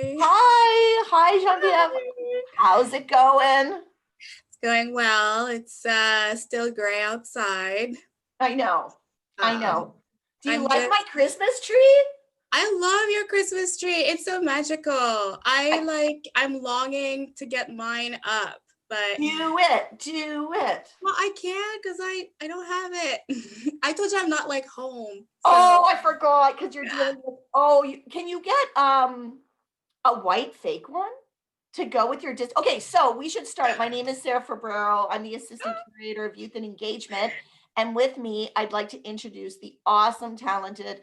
Hi. Hi, Genevieve. Hi. How's it going? It's going well. It's still gray outside. I know. I Um, know. Do you I'm like just my Christmas tree? I love your Christmas tree. It's so magical. I I'm longing to get mine up, but do it. Do it. well, I can't because I don't have it. I told you I'm not like home. So Oh, I forgot because you're yeah. dealing with can you get a white fake one to go with your Okay, so we should start. My name is Sarah Fabrero. I'm the assistant curator of youth and engagement. And with me, I'd like to introduce the awesome, talented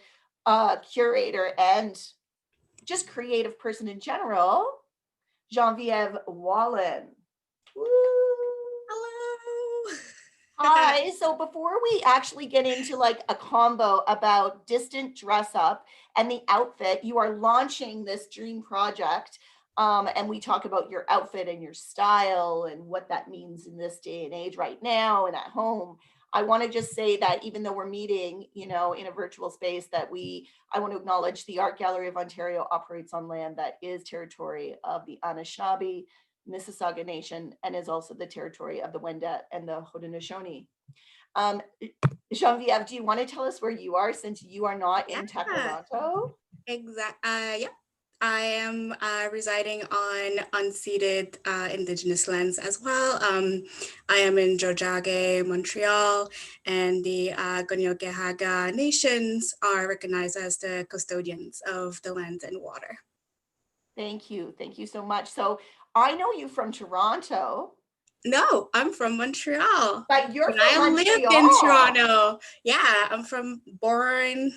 curator and just creative person in general, Genevieve Wallen. Woo. Hello. Hi. So before we actually get into like a combo about distant dress up and the outfit, you are launching this dream project. And we talk about your outfit and your style and what that means in this day and age right now and at home. I want to just say that even though we're meeting, in a virtual space, I want to acknowledge the Art Gallery of Ontario operates on land that is territory of the Anishinaabe, Mississauga Nation, and is also the territory of the Wendat and the Haudenosaunee. Um, Genevieve, do you want to tell us where you are since you are not in Yeah. Tekaronto? Yeah. I am residing on unceded Indigenous lands as well. I am in Tiohtià:ke, Montreal, and the Kanien'kehá:ka nations are recognized as the custodians of the land and water. Thank you. Thank you so much. So I know you from Toronto, No, I'm from Montreal, but you're but I from lived in Montreal. Toronto. Yeah, I'm from born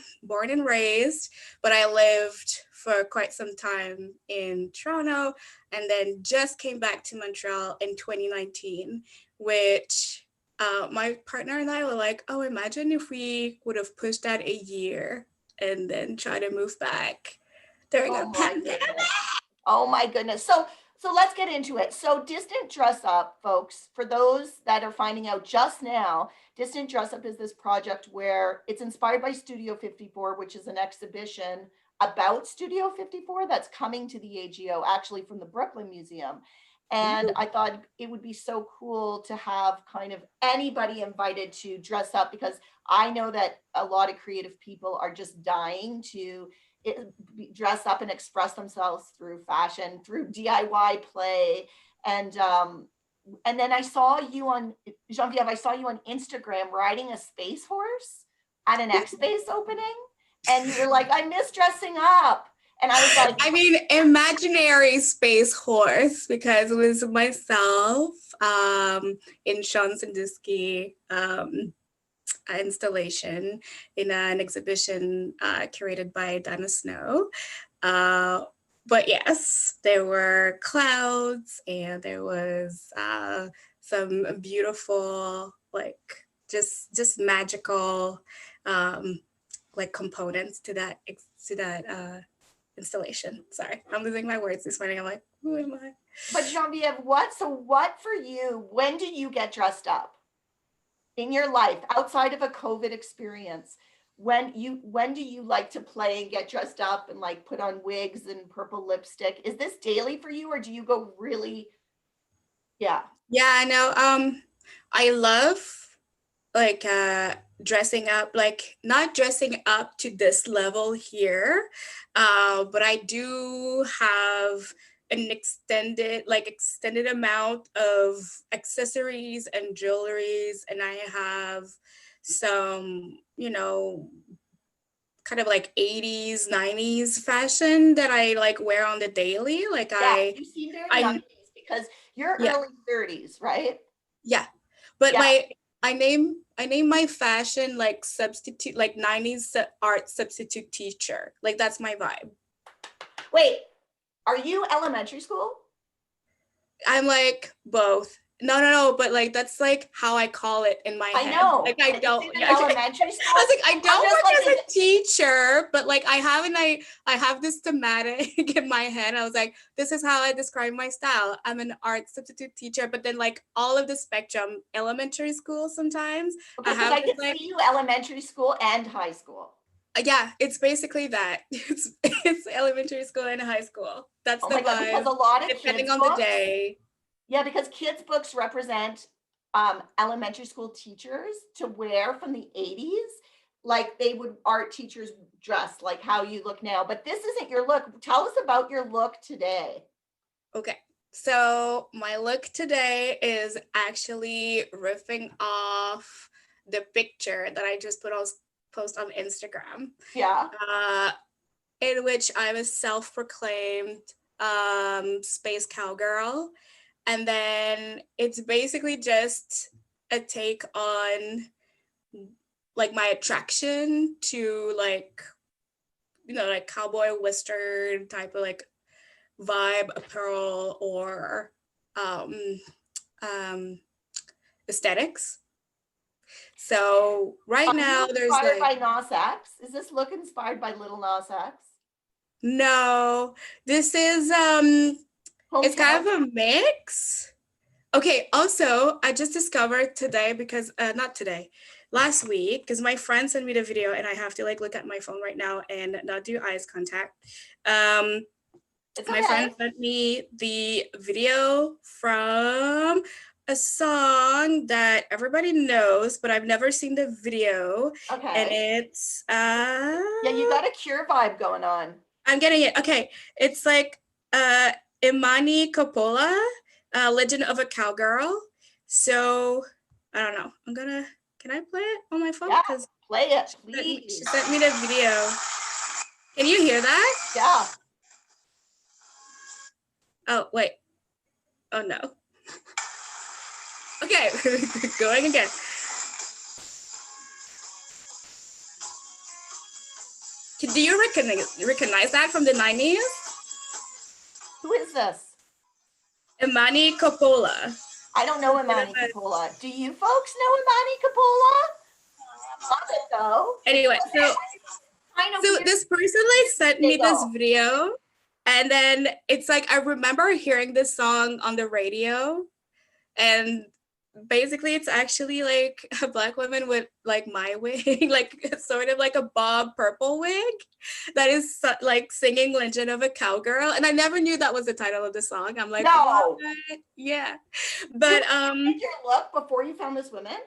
and raised, but I lived for quite some time in Toronto and then just came back to Montreal in 2019, which my partner and I were like, oh, imagine if we would have pushed that a year and then try to move back during a Oh my pandemic. goodness. Oh my goodness. So let's get into it. So Distant Dress Up, folks, for those that are finding out just now, Distant Dress Up is this project where it's inspired by Studio 54, which is an exhibition about Studio 54 that's coming to the AGO, actually from the Brooklyn Museum. And I thought it would be so cool to have kind of anybody invited to dress up because I know that a lot of creative people are just dying to dress up and express themselves through fashion, through DIY play, and then I saw you on Genevieve. I saw you on Instagram riding a space horse at an X Space opening, and you were like, "I miss dressing up," and I was like, I mean, imaginary space horse because it was myself in Sean Sandusky installation in an exhibition curated by Donna Snow. But yes, there were clouds and there was some beautiful, like just magical, like components to that installation. Sorry, I'm losing my words this morning. I'm like, who am I? "But Genevieve, what for you? When do you get dressed up in your life outside of a COVID experience? When do you like to play and get dressed up and like put on wigs and purple lipstick? Is this daily for you, or do you go really? Yeah. Yeah, no, I love like dressing up, like not dressing up to this level here, but I do have an extended amount of accessories and jewelries, and I have some, kind of like 80s 90s fashion that I like wear on the daily, like Yeah, I you seem very I 90s because you're yeah, early 30s, right? yeah. But Yeah. I name my fashion like substitute, like 90s art substitute teacher. Like that's my vibe. Wait, are you elementary school? I'm like both. No, but like that's like how I call it in my I head. Like know. I It's don't, either yeah. elementary I was school. like, I I'm don't just work like, as a teacher, but like I have this thematic in my head. I was like, this is how I describe my style. I'm an art substitute teacher, but then like all of the spectrum, elementary school sometimes. okay, I because have I this could like see you elementary school and high school. Yeah, it's basically that. It's elementary school and high school. That's Oh the my God, because vibe, a lot of depending kids' on the books, day. yeah, because kids' books represent elementary school teachers to wear from the 80s. Like they would art teachers dress like how you look now. But this isn't your look. Tell us about your look today. Okay, so my look today is actually riffing off the picture that I just post on Instagram, Yeah. uh, in which I'm a self-proclaimed space cowgirl. And then it's basically just a take on like my attraction to like, like cowboy western type of like vibe apparel or um, um, aesthetics. So right Are you now there's inspired like, by Nas X? Is this look inspired by Little Nas X? no, this is it's Hometown? kind of a mix. Okay, also I just discovered today because not today, last week, because my friend sent me the video and I have to like look at my phone right now and not do eyes contact. Um It's my okay. friend sent me the video from a song that everybody knows, but I've never seen the video. And Okay. it's Yeah, you got a Cure vibe going on. I'm getting it. Okay. It's like uh Imani Coppola, Legend of a Cowgirl. So I don't know. Can I play it on my phone? Yeah, Because play it, she please. sent me the video. Can you hear that? Yeah. Oh, wait. Oh no. Okay, going again. Do you recognize that from the 90s? Who is this? Imani Coppola. I don't know Imani Coppola. Do you folks know Imani Coppola? Love it though. Anyway, so Kind of so weird. this person like sent me this Giggle. video, and then it's like I remember hearing this song on the radio, and basically it's actually like a black woman with like my wig, like sort of like a bob purple wig that is like singing Legend of a Cowgirl, and I never knew that was the title of the song. I'm like, what? No. Yeah, You but did your look before you found this woman?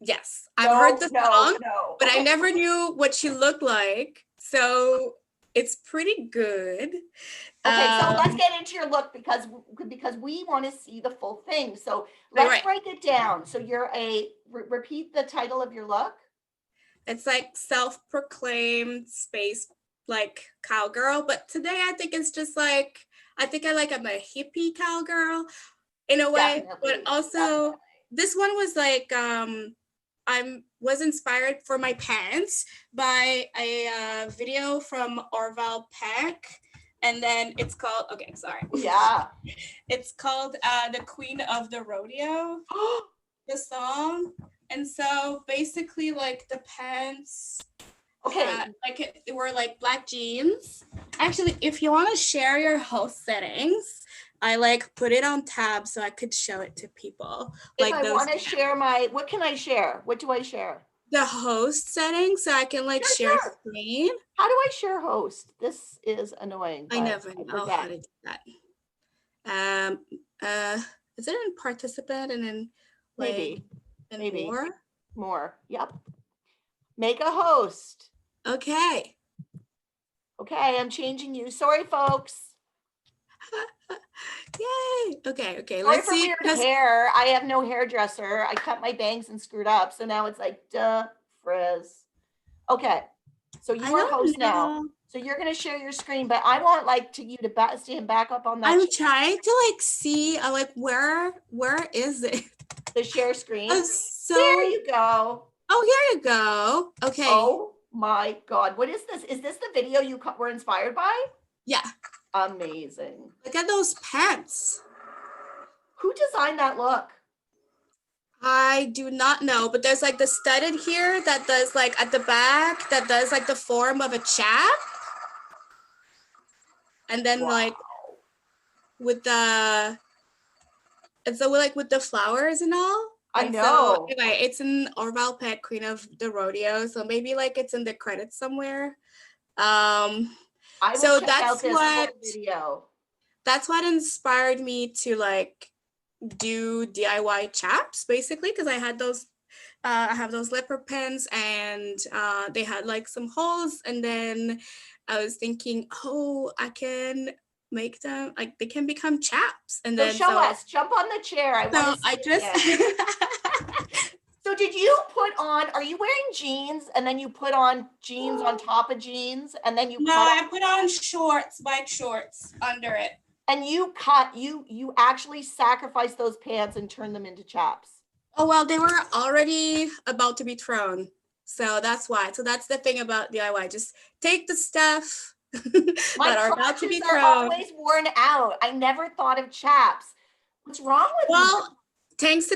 yes, I've heard the song, No. but I Okay. never knew what she looked like, so it's pretty good. Okay, so let's Um, get into your look because we want to see the full thing. So right, let's right. break it down. So you're repeat the title of your look. It's like self-proclaimed space like cowgirl, but today I think it's just like I'm a hippie cowgirl in a way, but Definitely. also this one was like I was inspired for my pants by a video from Orville Peck, and then it's called Yeah. it's called The Queen of the Rodeo, the song. And so basically like the pants Okay. like it were like black jeans. Actually, if you want to share your host settings, I like put it on tab so I could show it to people. If Like I those want to share my, what can I share? What do I share? the host settings so I can like share Sure. screen. How do I share host? This is annoying. I never know forget. how to do that. Um is it in participant and then like Maybe. more? Yep. Make a host. Okay. Okay, I'm changing you. Sorry, folks. Yay. Okay. Sorry Let's for see. weird hair. I have no hairdresser. I cut my bangs and screwed up. So now it's like, duh, frizz. Okay. So you are host now. So you're going to share your screen, but I want like you to stand back up on that. I'm trying to like see like where is it? The share screen. So there you go. Oh, here you go. Okay. Oh my God. What is this? Is this the video you were inspired by? Yeah. Amazing. Look at those pants. Who designed that look? I do not know, but there's like the studded here that does like at the back that does like the form of a chap. And then like with the, and so like with the flowers and all. I And so know. anyway, it's in Orval Peck, Queen of the Rodeo. So maybe like it's in the credits somewhere. Um, I will so check out this full video. that's what inspired me to like do DIY chaps basically, because I had those I have those leopard pens and they had like some holes, and then I was thinking, oh, I can make them like they can become chaps. And So then show us, jump on the chair. I want to see I it just again. So did you put on, are you wearing jeans and then you put on jeans on top of jeans and then you no, cut I put on shorts, bike shorts under it. and you actually sacrificed those pants and turned them into chaps. Oh well, they were already about to be thrown. So that's why. So that's the thing about DIY. Just take the stuff My that are about to be crotches are thrown. always worn out. I never thought of chaps. What's wrong with me? Well, thanks to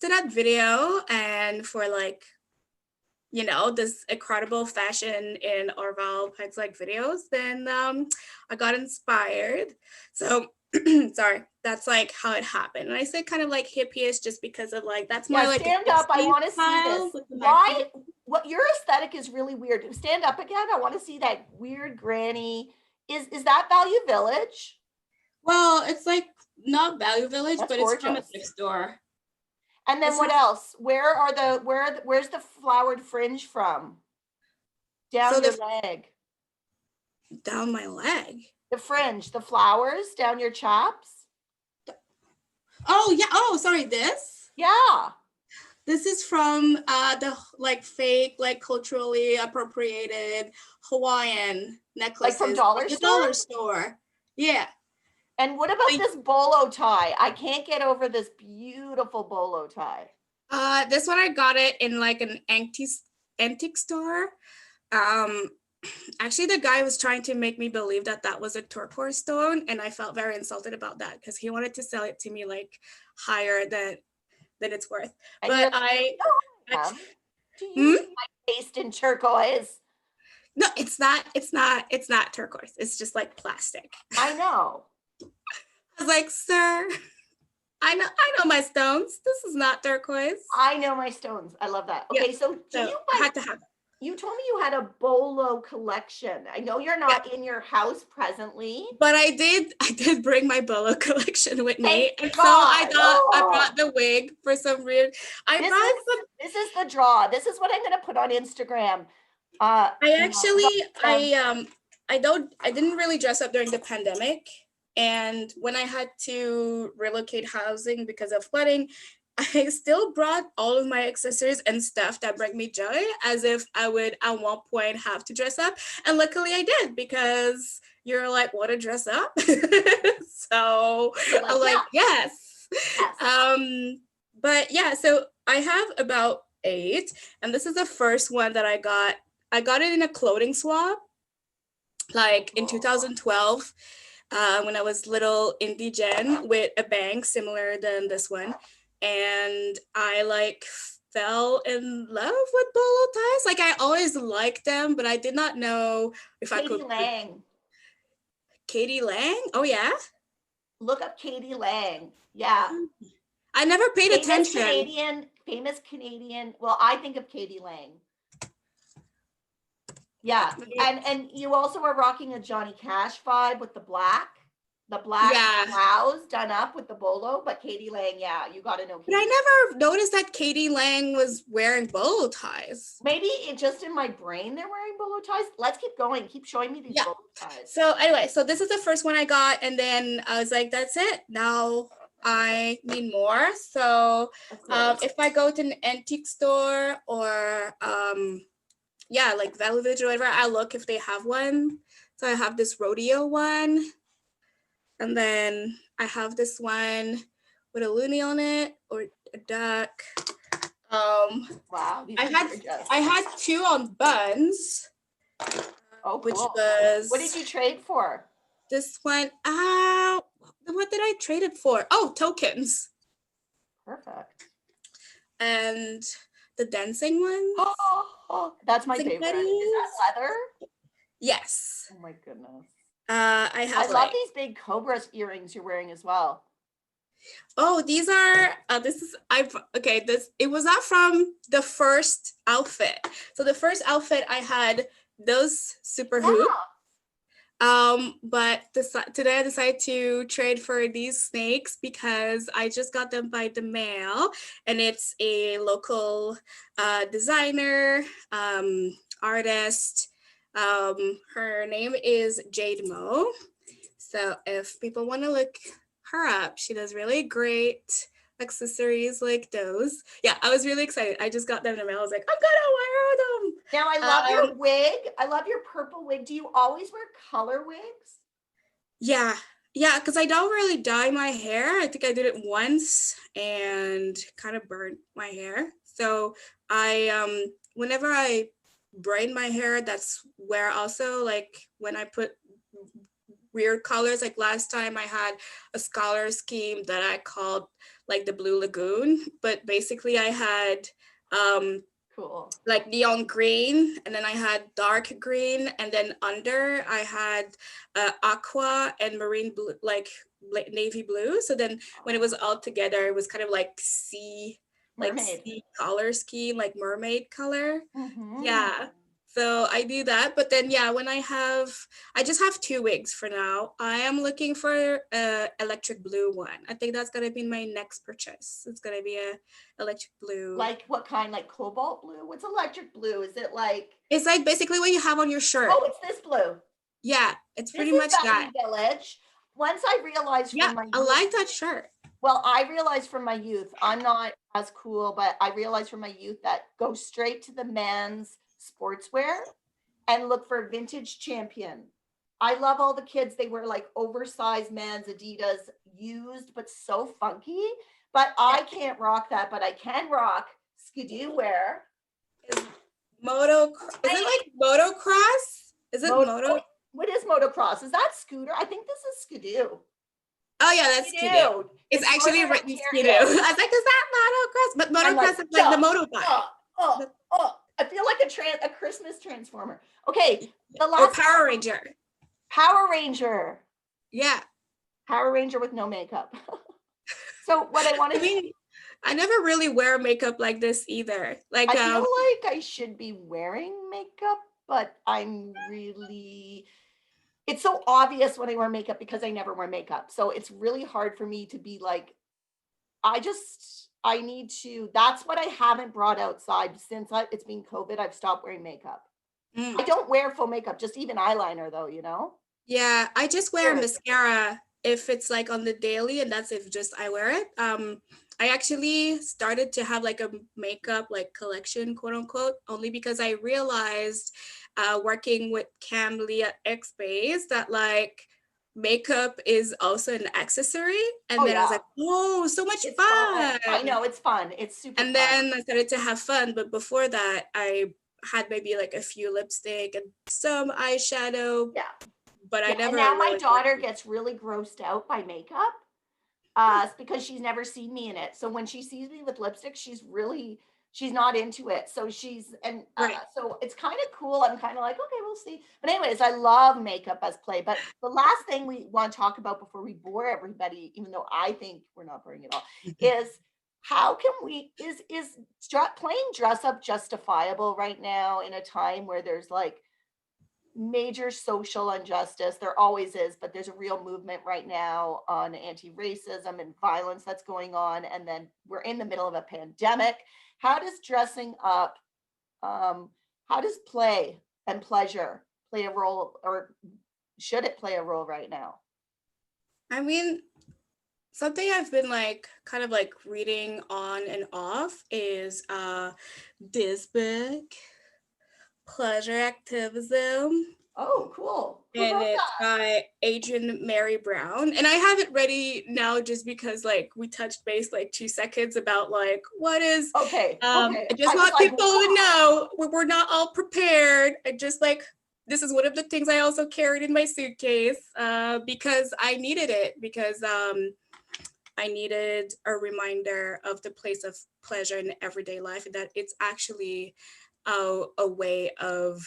that video and for like, you know, this incredible fashion in Orval Peck's like videos, then I got inspired. So sorry, that's like how it happened. And I say kind of like hippie-ish just because of like that's Yeah, my like stand up. I want to see style this. with the Why? What your aesthetic is really weird. Stand up again. I want to see that weird granny. Is that Value Village? Well, it's like not Value Village, That's but it's from a gorgeous. thrift store. And then This what is- else? Where's the flowered fringe from? Down So your leg. down my leg. The fringe, the flowers down your chaps. Oh yeah. Oh, sorry. Yeah. This is from the like fake, like culturally appropriated Hawaiian necklaces Like from Dollar the Store? dollar store. Yeah. And what about Like- this bolo tie? I can't get over this beautiful bolo tie. This one I got it in like an antique store. Actually, the guy was trying to make me believe that that was a turquoise stone, and I felt very insulted about that because he wanted to sell it to me like higher than it's worth. And But you're like, I "Ma'am, do you see my taste in turquoise?" no, it's not turquoise. It's just like plastic. I know. I was like, sir, I know my stones. This is not turquoise. I know my stones. I love that. Okay, Yeah, so So you I had to have it. you told me you had a bolo collection. I know you're not in your house presently. But I did bring my bolo collection with me. Thank And so God. I brought the wig for some reason. This is the draw. This is what I'm gonna put on Instagram. I didn't really dress up during the pandemic. And when I had to relocate housing because of flooding, I still brought all of my accessories and stuff that bring me joy, as if I would at one point have to dress up. And luckily I did, because you're like, want to dress up? So I'm like, yes. But yeah, so I have about 8, and this is the first one that I got. I got it in a clothing swap, like in 2012. When I was little indie Jen with a bang similar than this one. And I like fell in love with bolo ties. Like I always liked them, but I did not know if I could. Katie Lang. Katie Lang? Oh yeah? Look up Katie Lang. Yeah. I never paid attention. Famous Canadian. Well, I think of Katie Lang. Yeah. And you also are rocking a Johnny Cash vibe with the black blouse done up with the bolo, but Katie Lang, yeah, you got to know. But I never noticed that Katie Lang was wearing bolo ties. Maybe it just in my brain they're wearing bolo ties. Let's keep going. Keep showing me these bolo ties. So anyway, so this is the first one I got, and then I was like, that's it. Now I need more. So if I go to an antique store or like Value Village or whatever, I look if they have one. So I have this rodeo one. And then I have this one with a loonie on it or a duck. Wow. I had 2 on buns. Oh, which cool. was What did you trade for? This one. What did I trade it for? Oh, tokens. Perfect. And the dancing one. Oh, that's my favorite. Buddies. Is that leather? Yes. Oh my goodness. I love these big cobra earrings you're wearing as well. Oh, these are this is I've okay, this it was not from the first outfit. So the first outfit I had those super hoops. Yeah. But today I decided to trade for these snakes because I just got them by the mail, and it's a local designer, artist. Her name is Jade Mo. So if people want to look her up, she does really great accessories like those. Yeah, I was really excited. I just got them in the mail. I was like, I'm gonna wear them. Now I love your wig. I love your purple wig. Do you always wear color wigs? Yeah, yeah, because I don't really dye my hair. I think I did it once and kind of burnt my hair. So whenever I braid my hair, that's where also like when I put weird colors. Like last time I had a scholar scheme that I called like the Blue Lagoon, but basically I had Cool. like neon green, and then I had dark green, and then under I had aqua and marine blue, like navy blue. So then when it was all together, it was kind of like Mermaid. sea color scheme, like mermaid color. Mm-hmm. Yeah. So I do that, but then yeah, I just have two wigs for now. I am looking for a electric blue one. I think that's gonna be my next purchase. It's gonna be a electric blue. Like what kind? Like cobalt blue? What's electric blue? Is it like? It's like basically what you have on your shirt. Oh, it's this blue. Yeah, it's This pretty is much Valley that. Village. Once I realized Yeah, from my I youth, like that shirt. well, I realized from my youth, I'm not as cool, but I realized from my youth that go straight to the men's sportswear and look for vintage Champion. I love all the kids. They wear like oversized men's Adidas used, but so funky. But I can't rock that, but I can rock skidoo wear. Is it like motocross? Is it moto? What is motocross? Is that scooter? I think this is skidoo. Oh yeah, that's skidoo. It's actually written skidoo. I was like, is that motocross? But motocross is like the motorbike. I feel like a Christmas transformer. Okay, the Or last Power Ranger. Power Ranger. Yeah. Power Ranger with no makeup. So what I want to mean, I never really wear makeup like this either. Like I feel like I should be wearing makeup, but it's so obvious when I wear makeup because I never wear makeup. So it's really hard for me to be like, I need to, that's what I haven't brought outside since it's been COVID. I've stopped wearing makeup. I don't wear full makeup, just even eyeliner though, you know? Yeah, I just wear mascara if it's like on the daily, and that's if just I wear it. I actually started to have like a makeup like collection, quote unquote, only because I realized working with Cam at X-Base that like makeup is also an accessory. And then I was like, oh, so much fun. I know, it's fun. It's super fun. And then I started to have fun. But before that, I had maybe like a few lipstick and some eyeshadow. Yeah. But I never. And now my daughter gets really grossed out by makeup because she's never seen me in it. So when she sees me with lipstick, she's not into it. So so it's kind of cool. I'm kind of like, okay, we'll see. But anyways, I love makeup as play. But the last thing we want to talk about before we bore everybody, even though I think we're not boring at all, is how can is playing dress up justifiable right now in a time where there's like major social injustice? There always is, but there's a real movement right now on anti-racism and violence that's going on, and then we're in the middle of a pandemic. How does dressing up, how does play and pleasure play a role, or should it play a role right now? I mean, something I've been like kind of like reading on and off is this book, Pleasure Activism. Oh, cool. And it's by Adrienne Maree Brown. And I have it ready now just because like we touched base like 2 seconds about like what is I just want people to know we're not all prepared. I just like this is one of the things I also carried in my suitcase because I needed it, because I needed a reminder of the place of pleasure in everyday life, and that it's actually a way of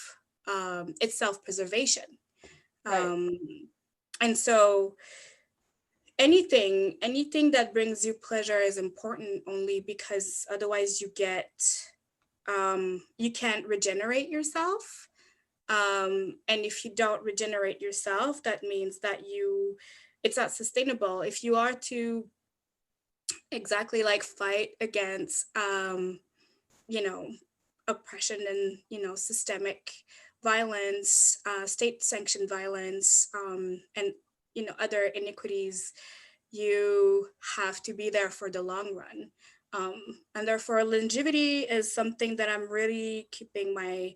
it's self-preservation. Right. And so anything that brings you pleasure is important, only because otherwise you can't regenerate yourself. And if you don't regenerate yourself, that means that it's not sustainable. If you are to exactly like fight against you know oppression and systemic violence, state sanctioned violence, and other iniquities, you have to be there for the long run. And therefore, longevity is something that I'm really keeping my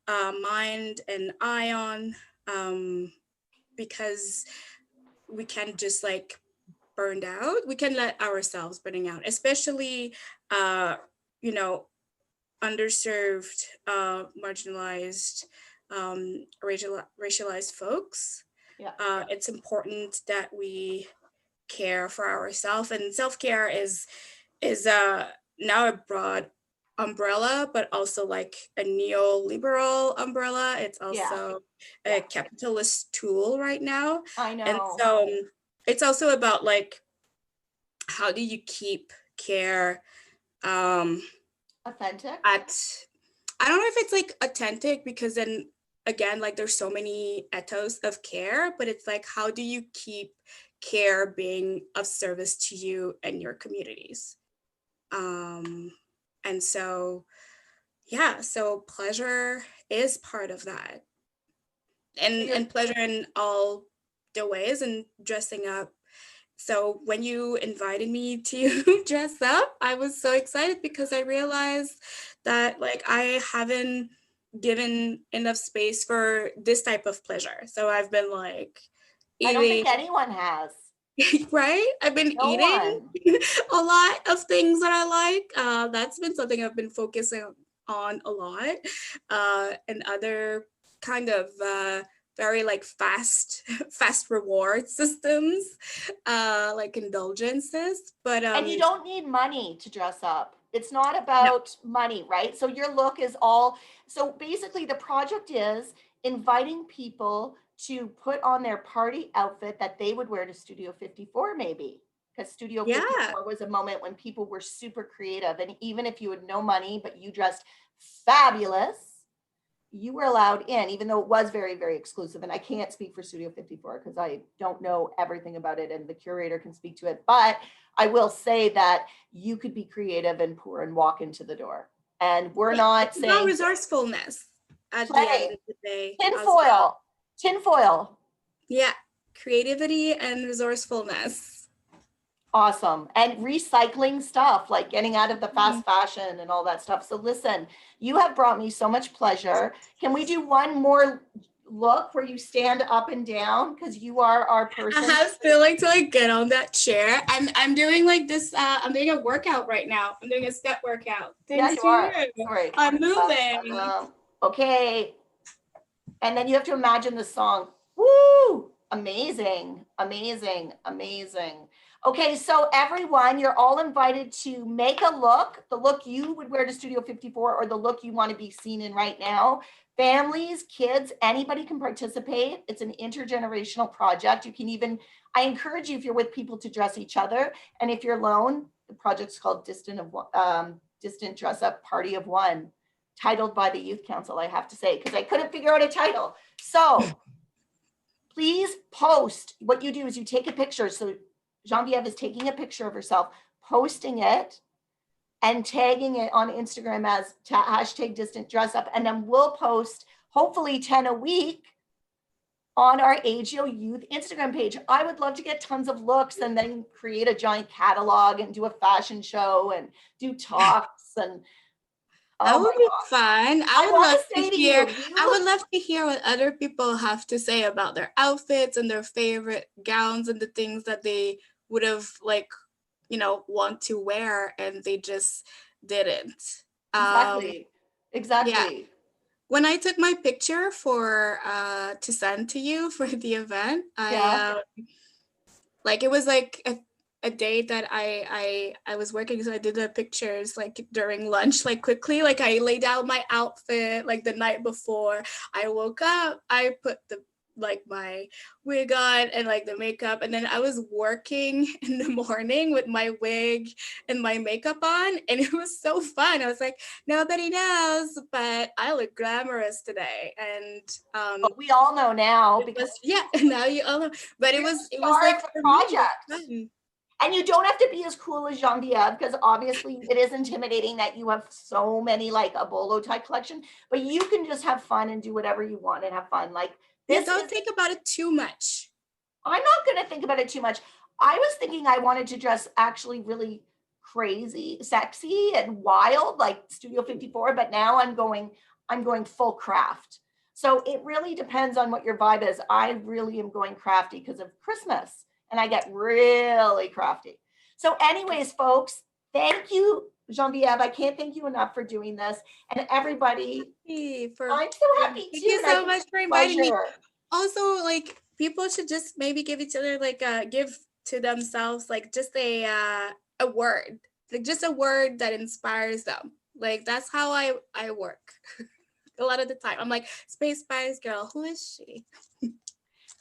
mind and eye on, because we can just like burned out. We can let ourselves burning out, especially, you know, underserved, marginalized, racialized folks. Yeah. It's important that we care for ourselves, and self-care is now a broad umbrella, but also like a neoliberal umbrella. It's also a capitalist tool right now. I And know. so it's also about like, how do you keep care Authentic. I don't know if it's like authentic, because then again, like there's so many ethos of care, but it's like, how do you keep care being of service to you and your communities? And so, yeah, so pleasure is part of that. And pleasure in all the ways, and dressing up. So when you invited me to dress up, I was so excited, because I realized that like I haven't given enough space for this type of pleasure. So I've been like I don't eating, think anyone has. right? I've been No eating one. a lot of things that I like. That's been something I've been focusing on a lot. And other kind of very like fast reward systems, like indulgences. But And you don't need money to dress up. It's not no, about money, right? So your look is all, so basically the project is inviting people to put on their party outfit that they would wear to Studio 54 maybe. Because Studio yeah, 54 was a moment when people were super creative. And even if you had no money, but you dressed fabulous, you were allowed in, even though it was very, very exclusive. And I can't speak for Studio 54 because I don't know everything about it, and the curator can speak to it. But I will say that you could be creative and poor and walk into the door. And we're not it's about saying resourcefulness at the end play, of the day as well. tinfoil. Yeah, creativity and resourcefulness. Awesome. And recycling stuff, like getting out of the fast fashion and all that stuff. So listen, you have brought me so much pleasure. Can we do one more look where you stand up and down? Because you are our person. I have feeling to like get on that chair. I'm doing like this, I'm doing a workout right now. I'm doing a step workout. Yeah, Thanks you are. to you. Sorry. I'm moving. Okay. And then you have to imagine the song. Woo! Amazing, amazing, amazing. Okay, so everyone, you're all invited to make a look, the look you would wear to Studio 54 or the look you want to be seen in right now. Families, kids, anybody can participate. It's an intergenerational project. You can even, I encourage you, if you're with people, to dress each other. And if you're alone, the project's called Distant Dress Up Party of One, titled by the Youth Council, I have to say, because I couldn't figure out a title. So please post. What you do is you take a picture. So Genevieve is taking a picture of herself, posting it, and tagging it on Instagram as hashtag Distant Dress Up. And then we'll post hopefully 10 a week on our AGO Youth Instagram page. I would love to get tons of looks and then create a giant catalog and do a fashion show and do talks and that would be fun. I would love to hear what other people have to say about their outfits and their favorite gowns and the things that they would have like, want to wear and they just didn't. Exactly. Yeah. When I took my picture for to send to you for the event, like it was like a day that I was working, so I did the pictures like during lunch, like quickly, like I laid out my outfit like the night before I woke up. I put the like my wig on and like the makeup, and then I was working in the morning with my wig and my makeup on, and it was so fun. I was like, nobody knows, but I look glamorous today. And But we all know now it because was, yeah, now you all know. But you're it the was star like of the for me, it was project. fun. And you don't have to be as cool as Genevieve because obviously it is intimidating that you have so many like a bolo tie collection, but you can just have fun and do whatever you want and have fun. Like You this don't is, think about it too much. I'm not going to think about it too much. I was thinking I wanted to dress actually really crazy, sexy and wild like Studio 54, but now I'm going full craft. So it really depends on what your vibe is. I really am going crafty because of Christmas and I get really crafty. So anyways, folks, thank you, Genevieve. I can't thank you enough for doing this. And everybody, For I'm so happy thank too. you And I so think much it's for a inviting me. pleasure. Also, like people should just maybe give each other like give to themselves like just a word, like just a word that inspires them. Like that's how I work a lot of the time. I'm like, Space Spice Girl, who is she?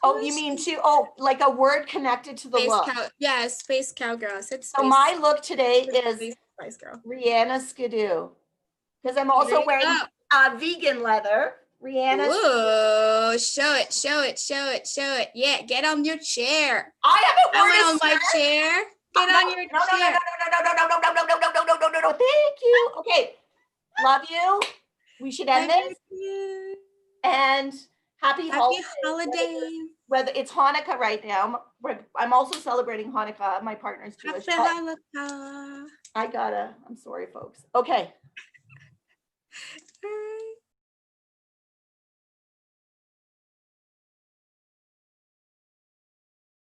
Oh, Who you is mean she? to, oh, like a word connected to the Space look. cow, yeah, Space Cowgirl. I said So Space, my look today is Space Spice Girl. Rihanna Skidoo because I'm There also you wearing go. vegan leather. Rihanna. Whoa, show it, show it, show it, show it. Yeah, get on your chair. I haven't I worn went a on my skirt. chair. No, Get no, on your no, no, no, chair. no, no, no, no, no, no, no, no, no, no, no, no, no, no. Thank you. Okay, love you. We should end Love this you. and happy Happy holidays. holidays. Whether it's Hanukkah right now, I'm also celebrating Hanukkah. My partner's Jewish. Happy Hanukkah. I'm sorry, folks. Okay.